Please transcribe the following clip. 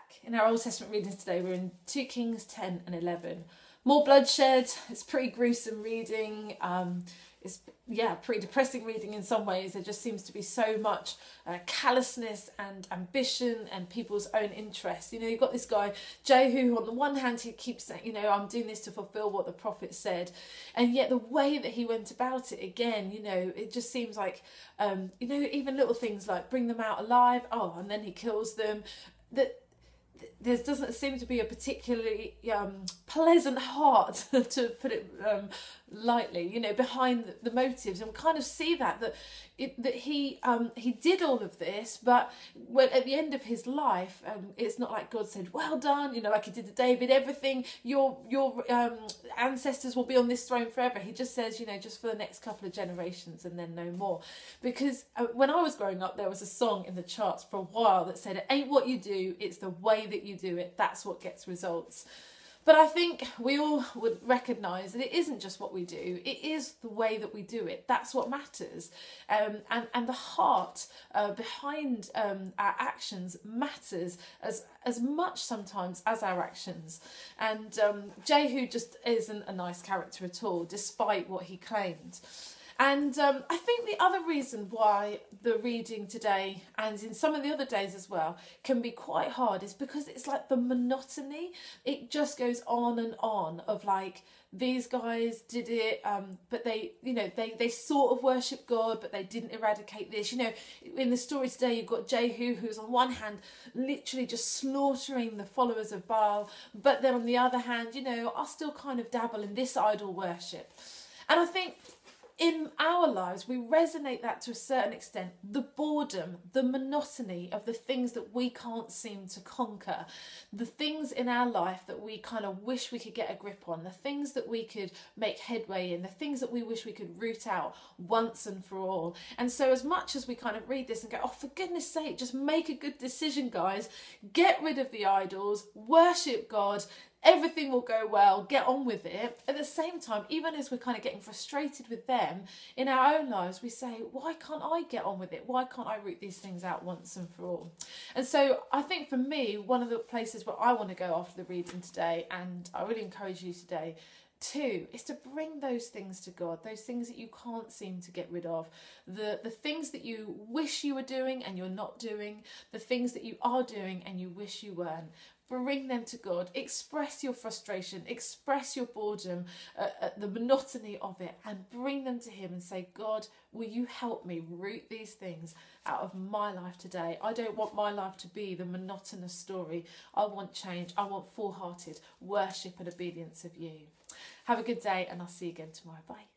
back. In our Old Testament readings today, we're in 2 Kings 10 and 11. More bloodshed. It's pretty gruesome reading. It's pretty depressing reading in some ways. There just seems to be so much callousness and ambition and people's own interests. You know, you've got this guy, Jehu, who on the one hand, he keeps saying, you know, I'm doing this to fulfill what the prophet said. And yet the way that he went about it, again, you know, it just seems like, you know, even little things like bring them out alive. Oh, and then he kills them. That there doesn't seem to be a particularly pleasant heart, to put it lightly, you know, behind the motives, and we kind of see that he did all of this, but when at the end of his life, it's not like God said, "Well done," you know, like He did to David. Everything, your ancestors will be on this throne forever. He just says, you know, just for the next couple of generations, and then no more. Because when I was growing up, there was a song in the charts for a while that said, "It ain't what you do, it's the way that you do it. That's what gets results." But I think we all would recognise that it isn't just what we do, it is the way that we do it. That's what matters. And the heart behind our actions matters as much sometimes as our actions. And Jehu just isn't a nice character at all, despite what he claimed. And I think the other reason why the reading today, and in some of the other days as well, can be quite hard is because it's like the monotony. It just goes on and on of like, these guys did it, but they, you know, they sort of worship God, but they didn't eradicate this. You know, in the story today, you've got Jehu, who's on one hand literally just slaughtering the followers of Baal, but then on the other hand, you know, I'll still kind of dabble in this idol worship. And I think in our lives, we resonate that to a certain extent, the boredom, the monotony of the things that we can't seem to conquer, the things in our life that we kind of wish we could get a grip on, the things that we could make headway in, the things that we wish we could root out once and for all. And so as much as we kind of read this and go, oh, for goodness sake, just make a good decision, guys, get rid of the idols, worship God, everything will go well, get on with it. At the same time, even as we're kind of getting frustrated with them, in our own lives, we say, why can't I get on with it? Why can't I root these things out once and for all? And so I think for me, one of the places where I want to go after the reading today, and I really encourage you today too, is to bring those things to God, those things that you can't seem to get rid of, the things that you wish you were doing and you're not doing, the things that you are doing and you wish you weren't. Bring them to God, express your frustration, express your boredom, the monotony of it, and bring them to Him and say, God, will you help me root these things out of my life today? I don't want my life to be the monotonous story. I want change. I want full-hearted worship and obedience of you. Have a good day, and I'll see you again tomorrow. Bye.